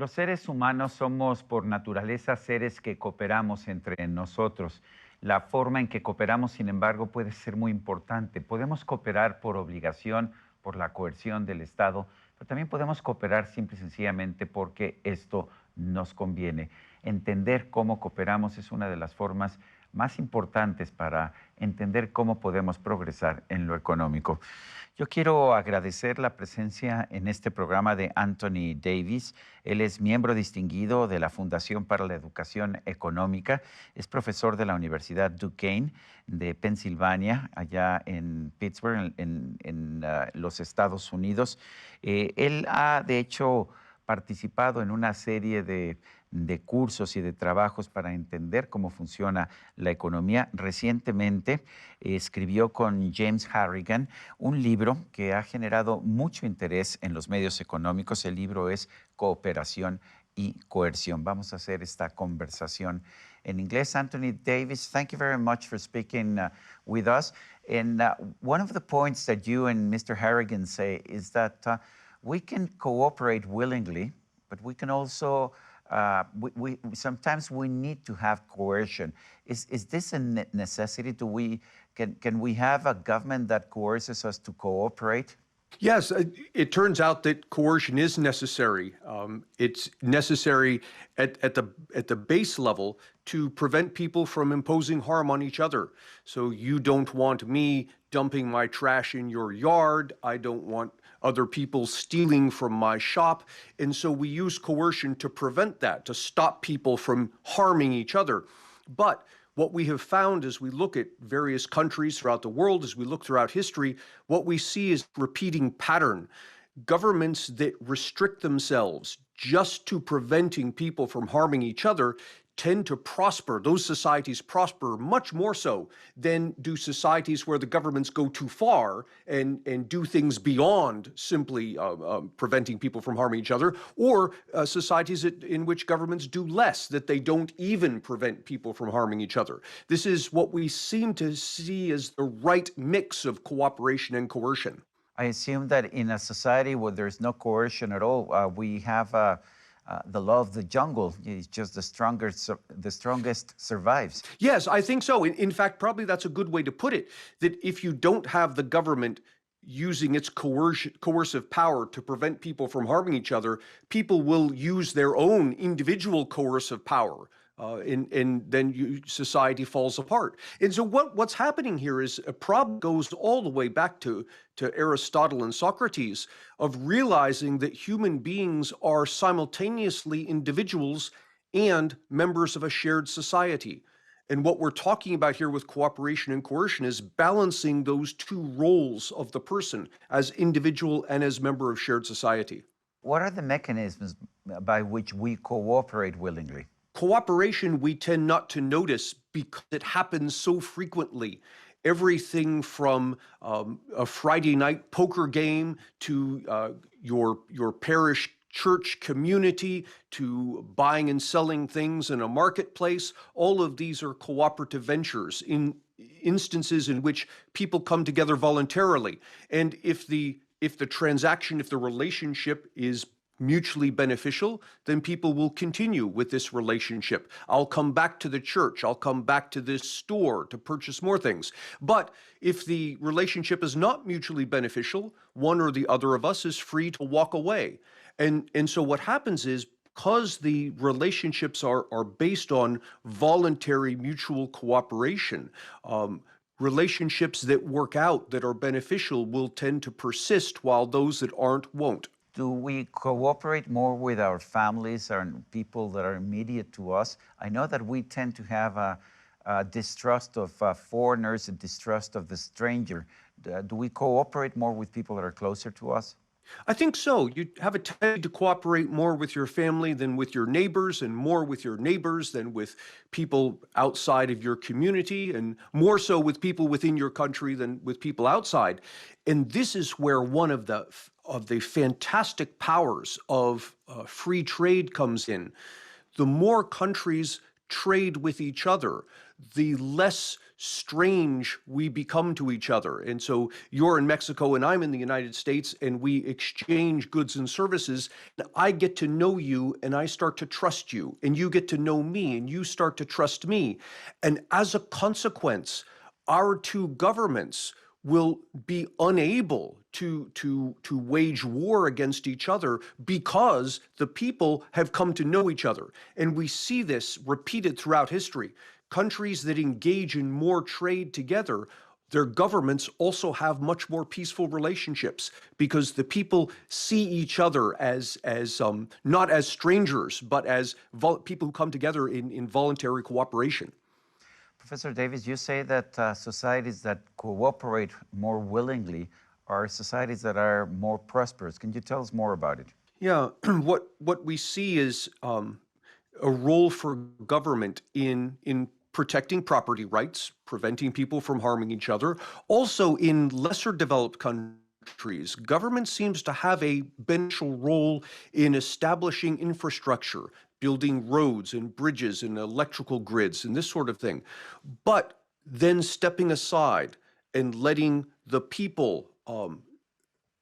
Los seres humanos somos por naturaleza seres que cooperamos entre nosotros. La forma en que cooperamos, sin embargo, puede ser muy importante. Podemos cooperar por obligación, por la coerción del Estado, pero también podemos cooperar simple y sencillamente porque esto nos conviene. Entender cómo cooperamos es una de las formas más importantes para entender cómo podemos progresar en lo económico. Yo quiero agradecer la presencia en este programa de Antony Davies. Él es miembro distinguido de la Fundación para la Educación Económica, es profesor de la Universidad Duquesne de Pensilvania, allá en Pittsburgh, en los Estados Unidos. Él ha, de hecho, participado en una serie de cursos y de trabajos para entender cómo funciona la economía. Recientemente escribió con James Harrigan un libro que ha generado mucho interés en los medios económicos. El libro es Cooperación y coerción. Vamos a hacer esta conversación en inglés. Antony Davies, thank you very much for speaking with us. And one of the points that you and Mr. Harrigan say is that we can cooperate willingly, but we can also sometimes we need to have coercion. Is this a necessity? Can we have a government that coerces us to cooperate? Yes, it turns out that coercion is necessary. It's necessary at the base level to prevent people from imposing harm on each other. So you don't want me dumping my trash in your yard. I don't want other people stealing from my shop. And so we use coercion to prevent that, to stop people from harming each other. But what we have found as we look at various countries throughout the world, as we look throughout history, what we see is a repeating pattern. Governments that restrict themselves just to preventing people from harming each other tend to prosper. Those societies prosper much more so than do societies where the governments go too far and do things beyond simply preventing people from harming each other, or societies in which governments do less, that they don't even prevent people from harming each other. This is what we seem to see as the right mix of cooperation and coercion. I assume that in a society where there's no coercion at all, we have the law of the jungle. It's just the strongest survives. Yes, I think so. In fact, probably that's a good way to put it, that if you don't have the government using its coercive power to prevent people from harming each other, people will use their own individual coercive power. And then society falls apart. And so what's happening here is a problem goes all the way back to Aristotle and Socrates, of realizing that human beings are simultaneously individuals and members of a shared society. And what we're talking about here with cooperation and coercion is balancing those two roles of the person as individual and as member of shared society. What are the mechanisms by which we cooperate willingly? Cooperation we tend not to notice because it happens so frequently. Everything from a Friday night poker game to your parish church community to buying and selling things in a marketplace, all of these are cooperative ventures in instances in which people come together voluntarily. And if the transaction, if the relationship is mutually beneficial, then people will continue with this relationship. I'll come back to the church. I'll come back to this store to purchase more things. But if the relationship is not mutually beneficial, one or the other of us is free to walk away. And so what happens is, because the relationships are based on voluntary mutual cooperation, relationships that work out, that are beneficial, will tend to persist, while those that aren't won't. Do we cooperate more with our families and people that are immediate to us? I know that we tend to have a distrust of foreigners, a distrust of the stranger. Do we cooperate more with people that are closer to us? I think so. You have a tendency to cooperate more with your family than with your neighbors, and more with your neighbors than with people outside of your community, and more so with people within your country than with people outside. And this is where one of the fantastic powers of free trade comes in. The more countries trade with each other, the less strange we become to each other. And so you're in Mexico and I'm in the United States, and we exchange goods and services. And I get to know you and I start to trust you, and you get to know me and you start to trust me. And as a consequence, our two governments will be unable to wage war against each other because the people have come to know each other. And we see this repeated throughout history. Countries that engage in more trade together, their governments also have much more peaceful relationships because the people see each other as not as strangers, but as people who come together in voluntary cooperation. Professor Davies, you say that societies that cooperate more willingly are societies that are more prosperous. Can you tell us more about it? Yeah, what we see is a role for government in protecting property rights, preventing people from harming each other. Also, in lesser developed countries, government seems to have a beneficial role in establishing infrastructure, building roads and bridges and electrical grids and this sort of thing. But then stepping aside and letting the people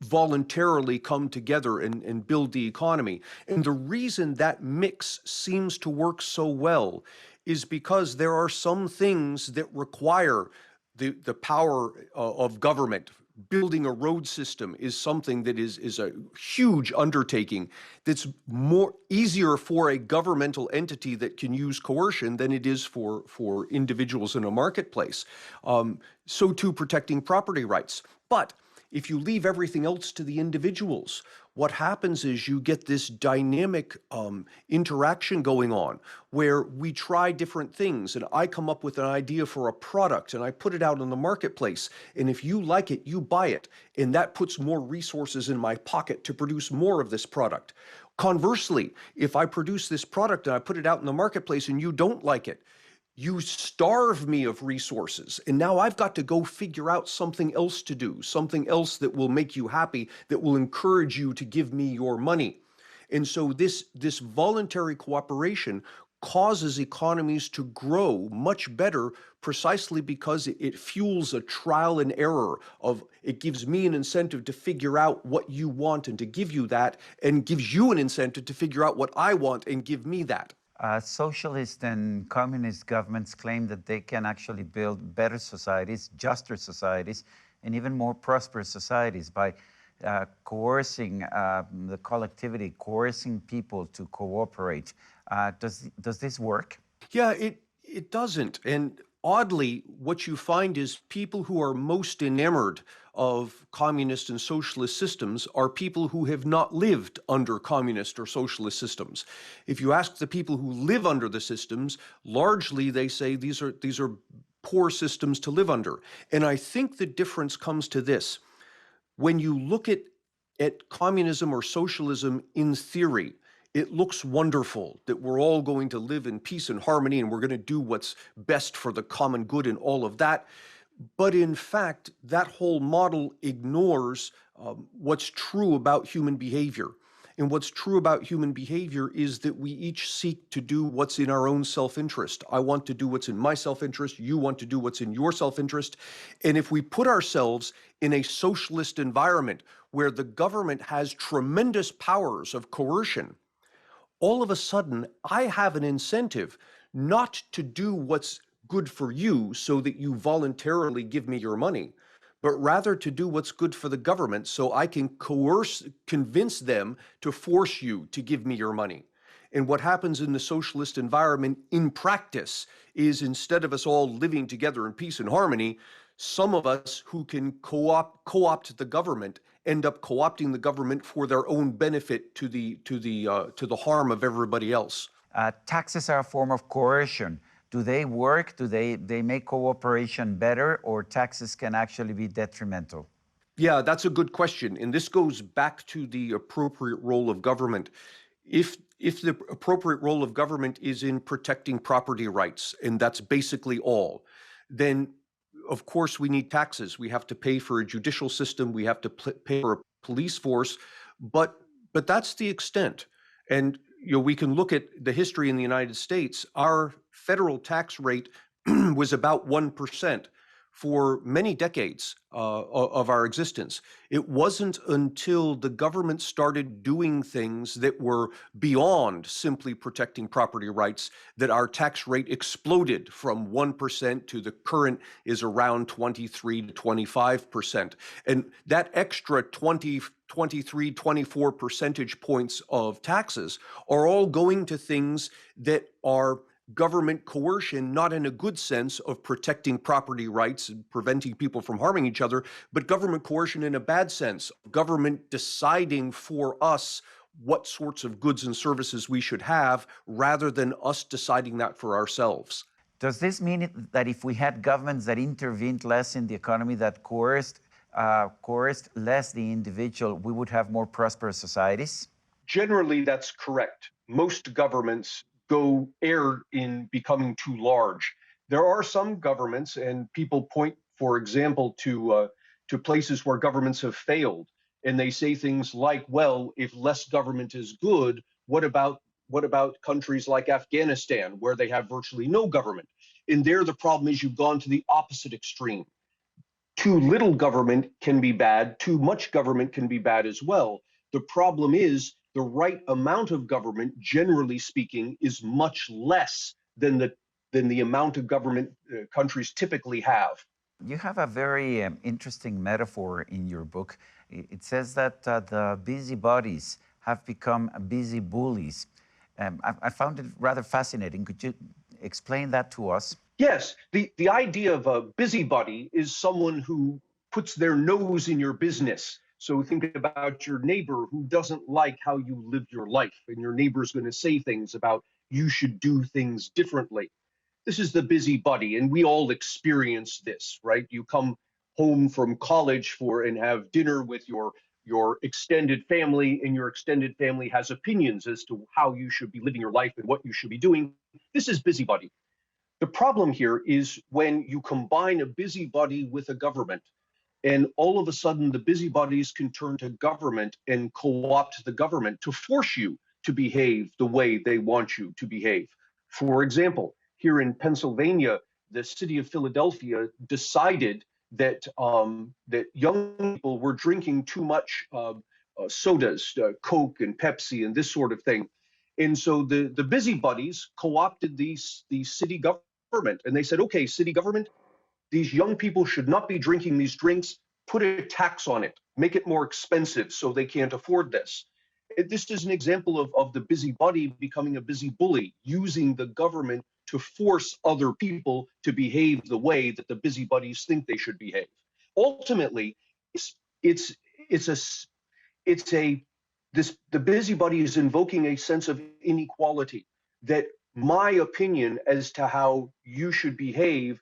voluntarily come together and build the economy. And the reason that mix seems to work so well is because there are some things that require the power of government. Building a road system is something that is a huge undertaking that's easier for a governmental entity that can use coercion than it is for individuals in a marketplace. So too protecting property rights. But if you leave everything else to the individuals, what happens is you get this dynamic interaction going on where we try different things, and I come up with an idea for a product and I put it out in the marketplace, and if you like it, you buy it, and that puts more resources in my pocket to produce more of this product. Conversely, if I produce this product and I put it out in the marketplace and you don't like it, you starve me of resources, and now I've got to go figure out something else to do, something else that will make you happy, that will encourage you to give me your money. And so this voluntary cooperation causes economies to grow much better precisely because it fuels a trial and error of, it gives me an incentive to figure out what you want and to give you that, and gives you an incentive to figure out what I want and give me that. Socialist and communist governments claim that they can actually build better societies, juster societies, and even more prosperous societies by coercing the collectivity, coercing people to cooperate. Does this work? Yeah, it doesn't. And oddly, what you find is people who are most enamored of communist and socialist systems are people who have not lived under communist or socialist systems. If you ask the people who live under the systems, largely they say these are poor systems to live under. And I think the difference comes to this. When you look at communism or socialism in theory, it looks wonderful that we're all going to live in peace and harmony and we're going to do what's best for the common good and all of that. But in fact, that whole model ignores what's true about human behavior. And what's true about human behavior is that we each seek to do what's in our own self-interest. I want to do what's in my self-interest. You want to do what's in your self-interest. And if we put ourselves in a socialist environment where the government has tremendous powers of coercion, all of a sudden, I have an incentive not to do what's good for you so that you voluntarily give me your money, but rather to do what's good for the government so I can convince them to force you to give me your money. And what happens in the socialist environment in practice is, instead of us all living together in peace and harmony, some of us who can co-opt the government end up co-opting the government for their own benefit to the harm of everybody else. Taxes are a form of coercion. Do they work? Do they make cooperation better, or taxes can actually be detrimental? Yeah, that's a good question. And this goes back to the appropriate role of government. If the appropriate role of government is in protecting property rights, and that's basically all, then of course we need taxes. We have to pay for a judicial system. We have to pay for a police force, but that's the extent. And we can look at the history in the United States. Our federal tax rate was about 1% for many decades of our existence. It wasn't until the government started doing things that were beyond simply protecting property rights that our tax rate exploded from 1% to the current is around 23 to 25%. And that extra 20, 23, 24 percentage points of taxes are all going to things that are government coercion, not in a good sense of protecting property rights and preventing people from harming each other, but government coercion in a bad sense, government deciding for us what sorts of goods and services we should have rather than us deciding that for ourselves. Does this mean that if we had governments that intervened less in the economy, that coerced less the individual, we would have more prosperous societies? Generally, that's correct. Most governments err in becoming too large. There are some governments, and people point, for example, to places where governments have failed, and they say things like, "Well, if less government is good, what about countries like Afghanistan, where they have virtually no government?" And there, the problem is you've gone to the opposite extreme. Too little government can be bad. Too much government can be bad as well. The problem is the right amount of government, generally speaking, is much less than the amount of government countries typically have. You have a very interesting metaphor in your book. It says that the busybodies have become busy bullies. I found it rather fascinating. Could you explain that to us? Yes, the idea of a busybody is someone who puts their nose in your business. So think about your neighbor who doesn't like how you live your life, and your neighbor's going to say things about you should do things differently. This is the busybody, and we all experience this, right? You come home from college and have dinner with your extended family, and your extended family has opinions as to how you should be living your life and what you should be doing. This is busybody. The problem here is when you combine a busybody with a government, and all of a sudden the busybodies can turn to government and co-opt the government to force you to behave the way they want you to behave. For example, here in Pennsylvania, the city of Philadelphia decided that that young people were drinking too much sodas, Coke and Pepsi and this sort of thing. And so the busybodies co-opted the city government, and they said, okay, city government, these young people should not be drinking these drinks. Put a tax on it, make it more expensive so they can't afford this. This is an example of the busybody becoming a busy bully, using the government to force other people to behave the way that the busybodies think they should behave. Ultimately, the busybody is invoking a sense of inequality, that my opinion as to how you should behave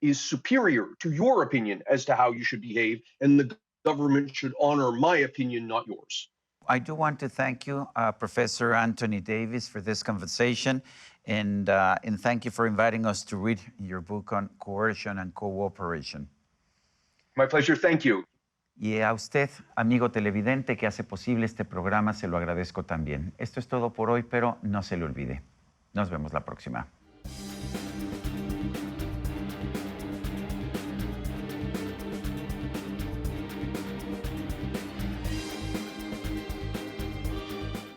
is superior to your opinion as to how you should behave, and the government should honor my opinion, not yours. I do want to thank you, Professor Antony Davies, for this conversation, and thank you for inviting us to read your book on coercion and cooperation. My pleasure, thank you. Y a usted, amigo televidente, que hace posible este programa, se lo agradezco también. Esto es todo por hoy, pero no se le olvide. Nos vemos la próxima.